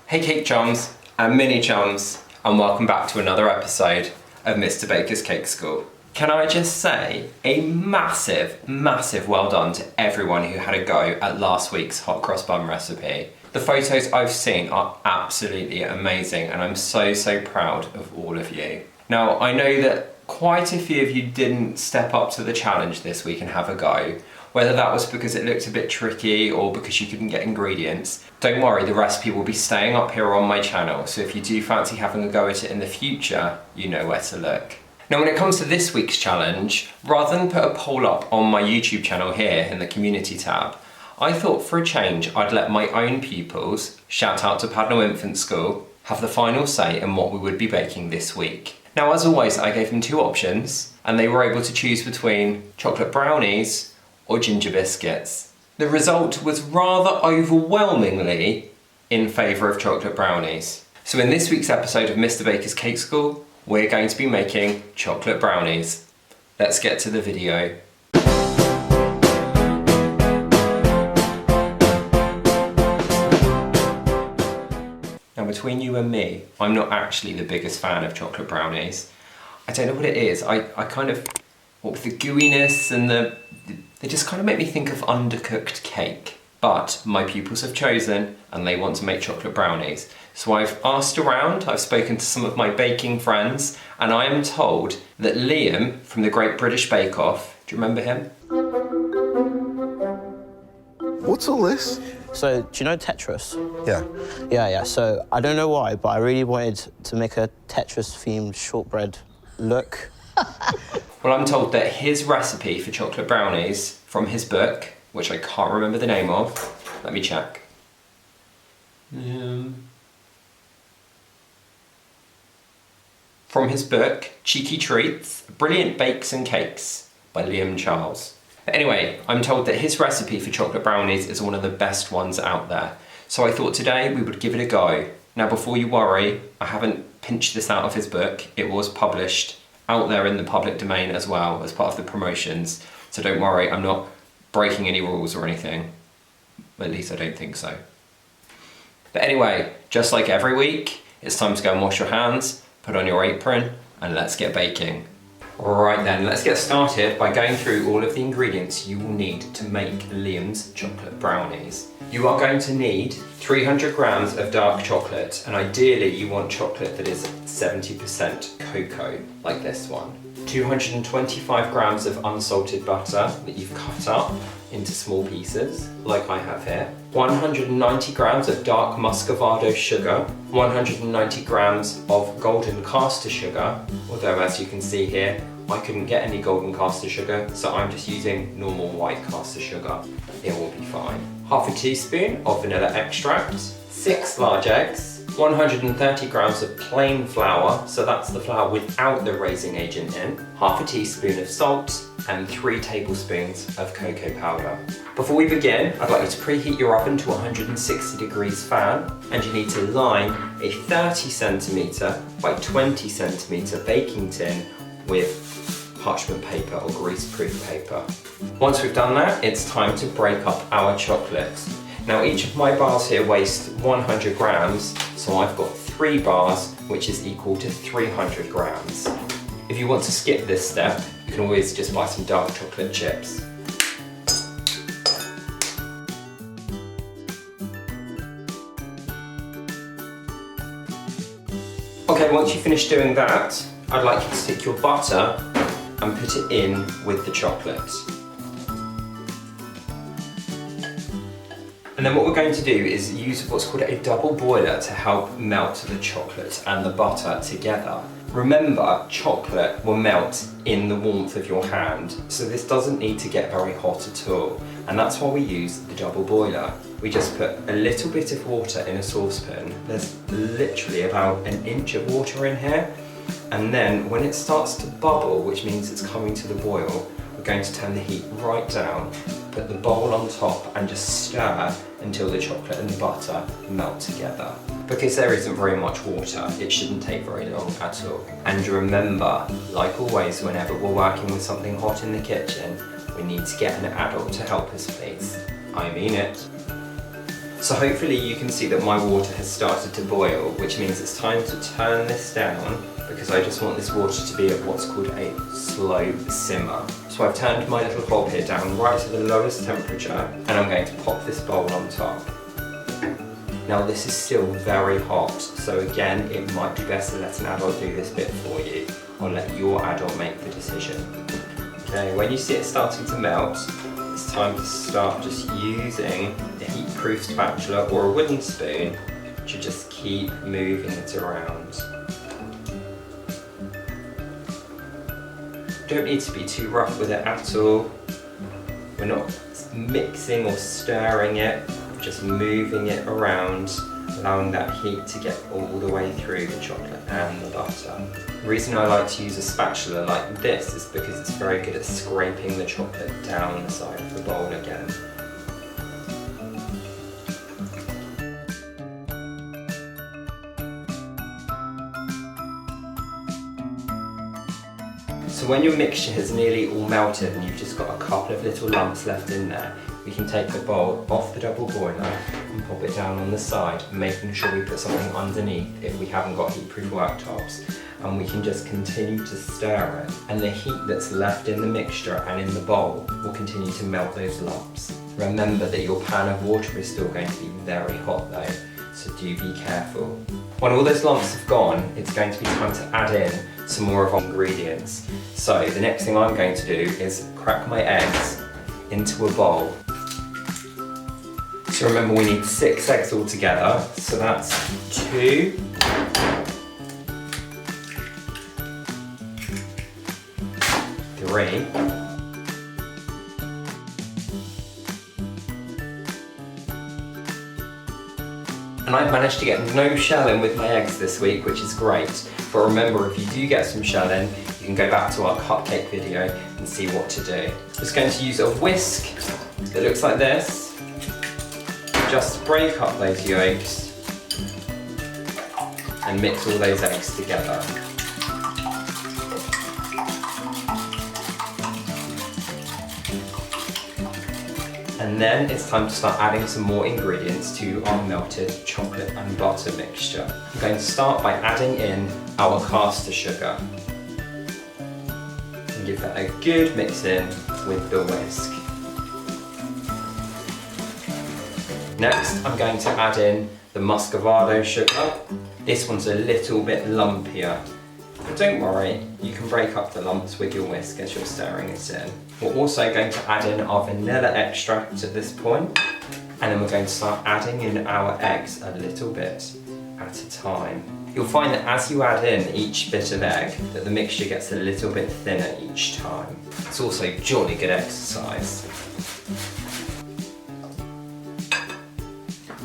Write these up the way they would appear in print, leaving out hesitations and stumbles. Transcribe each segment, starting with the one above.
Hey Cake Chums and Mini Chums, and welcome back to another episode of Mr. Baker's Cake School. Can I just say a massive well done to everyone who had a go at last week's hot cross bun recipe. The photos I've seen are absolutely amazing and I'm so proud of all of you. Now I know that quite a few of you didn't step up to the challenge this week and have a go. Whether that was because it looked a bit tricky or because you couldn't get ingredients, don't worry, the recipe will be staying up here on my channel, so if you do fancy having a go at it in the future, you know where to look. Now when it comes to this week's challenge, rather than put a poll up on my YouTube channel here in the community tab, I thought for a change I'd let my own pupils, shout out to Padnell Infant School, have the final say in what we would be baking this week. Now as always, I gave them two options and they were able to choose between chocolate brownies or ginger biscuits. The result was rather overwhelmingly in favour of chocolate brownies. So in this week's episode of Mr. Baker's Cake School, we're going to be making chocolate brownies. Let's get to the video. Now between you and me, I'm not actually the biggest fan of chocolate brownies. I don't know what it is, I kind of, what with the gooiness and they just kind of make me think of undercooked cake. But my pupils have chosen and they want to make chocolate brownies. So I've asked around, I've spoken to some of my baking friends, and I am told that Liam from the Great British Bake Off, do you remember him? What's all this? So, do you know Tetris? Yeah. Yeah. So, I don't know why, but I really wanted to make a Tetris-themed shortbread look. Well, I'm told that his recipe for chocolate brownies from his book, which I can't remember the name of, let me check. From his book, Cheeky Treats, Brilliant Bakes and Cakes by Liam Charles. Anyway, I'm told that his recipe for chocolate brownies is one of the best ones out there. So I thought today we would give it a go. Now before you worry, I haven't pinched this out of his book. It was published out there in the public domain as well as part of the promotions. So don't worry, I'm not breaking any rules or anything. At least I don't think so. But anyway, just like every week, it's time to go and wash your hands, put on your apron, and let's get baking. Right then, let's get started by going through all of the ingredients you will need to make Liam's chocolate brownies. You are going to need 300 grams of dark chocolate, and ideally you want chocolate that is 70% cocoa, like this one. 225 grams of unsalted butter that you've cut up into small pieces, like I have here. 190 grams of dark muscovado sugar. 190 grams of golden caster sugar, although as you can see here, I couldn't get any golden caster sugar, so I'm just using normal white caster sugar. It will be fine. Half a teaspoon of vanilla extract, 6 large eggs, 130 grams of plain flour, so that's the flour without the raising agent in, half a teaspoon of salt, and 3 tablespoons of cocoa powder. Before we begin, I'd like you to preheat your oven to 160 degrees fan, and you need to line a 30 centimetre by 20 centimetre baking tin with parchment paper or greaseproof paper. Once we've done that, it's time to break up our chocolate. Now each of my bars here weighs 100 grams, so I've got 3 bars, which is equal to 300 grams. If you want to skip this step, you can always just buy some dark chocolate chips. Okay, once you finish doing that, I'd like you to take your butter and put it in with the chocolate. And then what we're going to do is use what's called a double boiler to help melt the chocolate and the butter together. Remember, chocolate will melt in the warmth of your hand, so this doesn't need to get very hot at all. And that's why we use the double boiler. We just put a little bit of water in a saucepan. There's literally about an inch of water in here. And then when it starts to bubble, which means it's coming to the boil, we're going to turn the heat right down, put the bowl on top and just stir until the chocolate and the butter melt together. Because there isn't very much water, it shouldn't take very long at all. And remember, like always, whenever we're working with something hot in the kitchen, we need to get an adult to help us, please. I mean it. So hopefully you can see that my water has started to boil, which means it's time to turn this down because I just want this water to be at what's called a slow simmer. So I've turned my little hob here down right to the lowest temperature and I'm going to pop this bowl on top. Now this is still very hot, so again it might be best to let an adult do this bit for you, or let your adult make the decision. Okay, when you see it starting to melt, it's time to start just using the heat-proof spatula or a wooden spoon to just keep moving it around. Don't need to be too rough with it at all. We're not mixing or stirring it, just moving it around, allowing that heat to get all the way through the chocolate and the butter. The reason I like to use a spatula like this is because it's very good at scraping the chocolate down the side of the bowl again. So when your mixture has nearly all melted and you've just got a couple of little lumps left in there, we can take the bowl off the double boiler and pop it down on the side, making sure we put something underneath if we haven't got heat-proof worktops. And we can just continue to stir it. And the heat that's left in the mixture and in the bowl will continue to melt those lumps. Remember that your pan of water is still going to be very hot though, so do be careful. When all those lumps have gone, it's going to be time to add in some more of our ingredients. So the next thing I'm going to do is crack my eggs into a bowl. So remember we need 6 eggs altogether, so that's 2, 3, and I've managed to get no shell in with my eggs this week, which is great. But remember, if you do get some shell in, you can go back to our cupcake video and see what to do. I'm just going to use a whisk that looks like this. Just break up those yolks and mix all those eggs together. And then it's time to start adding some more ingredients to our melted chocolate and butter mixture. I'm going to start by adding in our caster sugar. And give that a good mix in with the whisk. Next, I'm going to add in the muscovado sugar. This one's a little bit lumpier. But don't worry, you can break up the lumps with your whisk as you're stirring it in. We're also going to add in our vanilla extract at this point, and then we're going to start adding in our eggs a little bit at a time. You'll find that as you add in each bit of egg, that the mixture gets a little bit thinner each time. It's also jolly good exercise.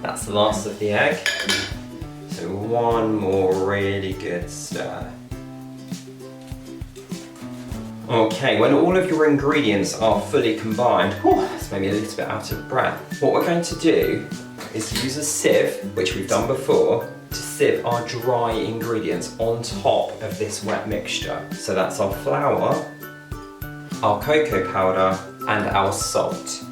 That's the last of the egg. So one more really good stir. Okay, when all of your ingredients are fully combined, it's maybe a little bit out of breath. What we're going to do is use a sieve, which we've done before, to sieve our dry ingredients on top of this wet mixture. So that's our flour, our cocoa powder, and our salt.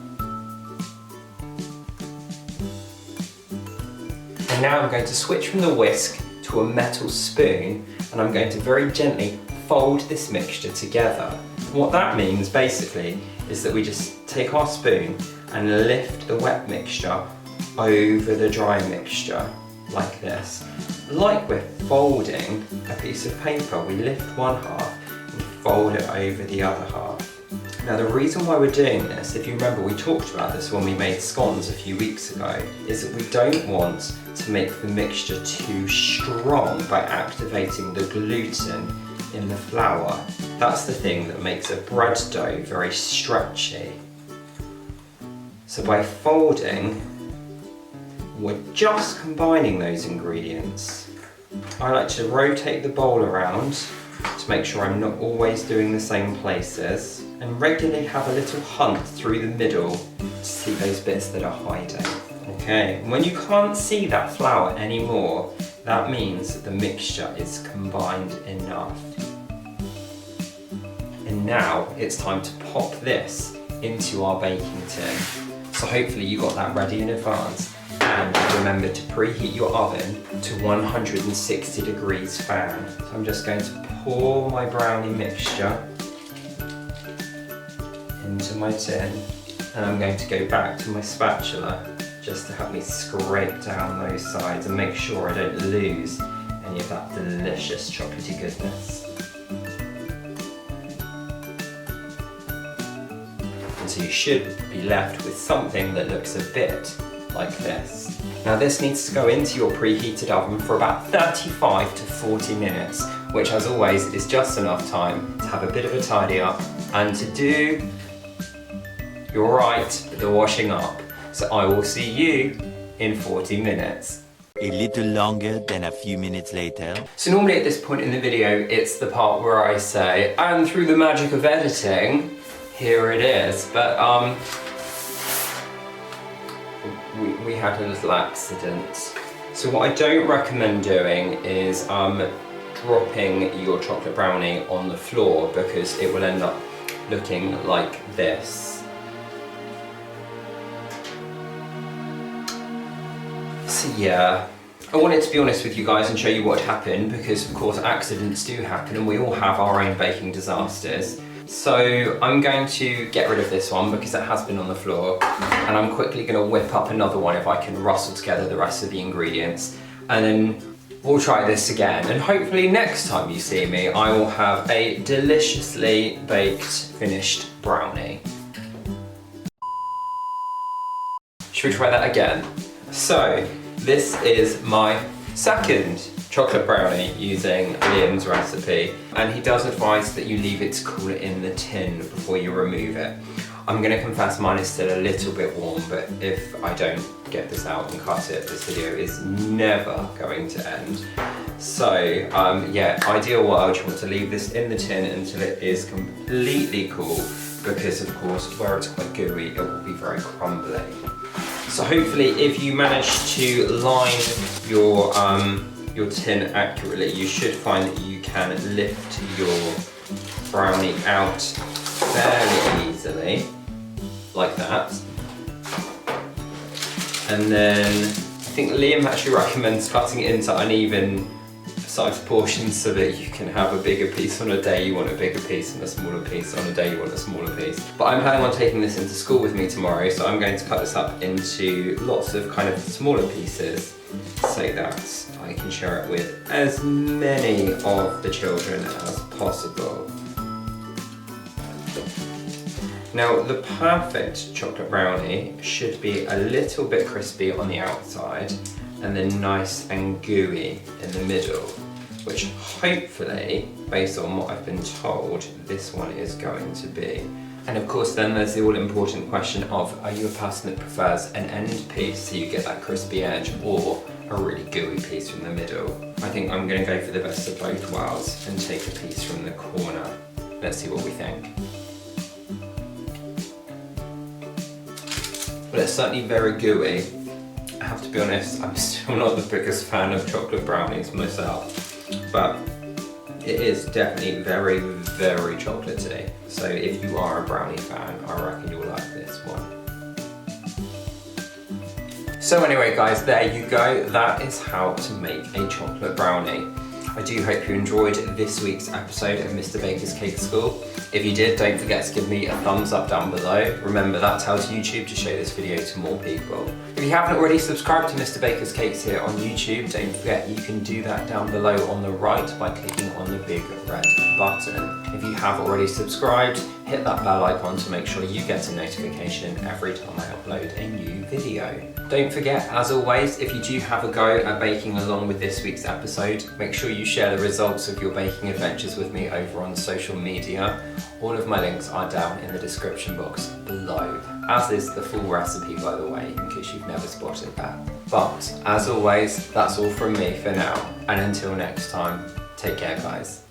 And now I'm going to switch from the whisk to a metal spoon, and I'm going to very gently fold this mixture together. What that means basically is that we just take our spoon and lift the wet mixture over the dry mixture like this. Like we're folding a piece of paper, we lift one half and fold it over the other half. Now the reason why we're doing this, if you remember we talked about this when we made scones a few weeks ago, is that we don't want to make the mixture too strong by activating the gluten in the flour. That's the thing that makes a bread dough very stretchy. So by folding, we're just combining those ingredients. I like to rotate the bowl around to make sure I'm not always doing the same places, and regularly have a little hunt through the middle to see those bits that are hiding. Okay, and when you can't see that flour anymore, that means that the mixture is combined enough. And now it's time to pop this into our baking tin. So hopefully you got that ready in advance. And remember to preheat your oven to 160 degrees fan. So I'm just going to pour my brownie mixture into my tin, and I'm going to go back to my spatula just to help me scrape down those sides and make sure I don't lose any of that delicious chocolatey goodness. And so you should be left with something that looks a bit like this. Now this needs to go into your preheated oven for about 35 to 40 minutes, which as always is just enough time to have a bit of a tidy up and to do your the washing up. So I will see you in 40 minutes. A little longer than a few minutes later. So normally at this point in the video, it's the part where I say, and through the magic of editing, here it is. But we had a little accident. So what I don't recommend doing is dropping your chocolate brownie on the floor, because it will end up looking like this. So yeah, I wanted to be honest with you guys and show you what happened, because of course accidents do happen and we all have our own baking disasters. So I'm going to get rid of this one because it has been on the floor, and I'm quickly going to whip up another one if I can rustle together the rest of the ingredients, and then we'll try this again, and hopefully next time you see me I will have a deliciously baked finished brownie. Should we try that again? So this is my second chocolate brownie using Liam's recipe, and he does advise that you leave it to cool in the tin before you remove it. I'm going to confess mine is still a little bit warm, but if I don't get this out and cut it, this video is never going to end. So yeah, ideal world, you want to leave this in the tin until it is completely cool, because of course where it's quite gooey it will be very crumbly. So hopefully if you manage to line your tin accurately, you should find that you can lift your brownie out fairly easily, like that. And then I think Liam actually recommends cutting it into uneven sized portions so that you can have a bigger piece on a day you want a bigger piece and a smaller piece on a day you want a smaller piece. But I'm planning on taking this into school with me tomorrow, so I'm going to cut this up into lots of kind of smaller pieces so that I can share it with as many of the children as possible. Now the perfect chocolate brownie should be a little bit crispy on the outside and then nice and gooey in the middle, which hopefully, based on what I've been told, this one is going to be. And of course then there's the all important question of, are you a person that prefers an end piece so you get that crispy edge, or a really gooey piece from the middle? I think I'm going to go for the best of both worlds and take a piece from the corner. Let's see what we think. Well, it's certainly very gooey. I have to be honest, I'm still not the biggest fan of chocolate brownies myself, but it is definitely very, very chocolatey. So if you are a brownie fan, I reckon you'll like this one. So anyway guys, there you go. That is how to make a chocolate brownie. I do hope you enjoyed this week's episode of Mr. Baker's Cake School. If you did, don't forget to give me a thumbs up down below. Remember, that tells YouTube to show this video to more people. If you haven't already subscribed to Mr. Baker's Cakes here on YouTube, don't forget you can do that down below on the right by clicking on the big red button. If you have already subscribed, hit that bell icon to make sure you get a notification every time I upload a new video. Don't forget, as always, if you do have a go at baking along with this week's episode, make sure you share the results of your baking adventures with me over on social media. All of my links are down in the description box below, as is the full recipe, by the way, in case you've never spotted that. But, as always, that's all from me for now, and until next time, take care guys.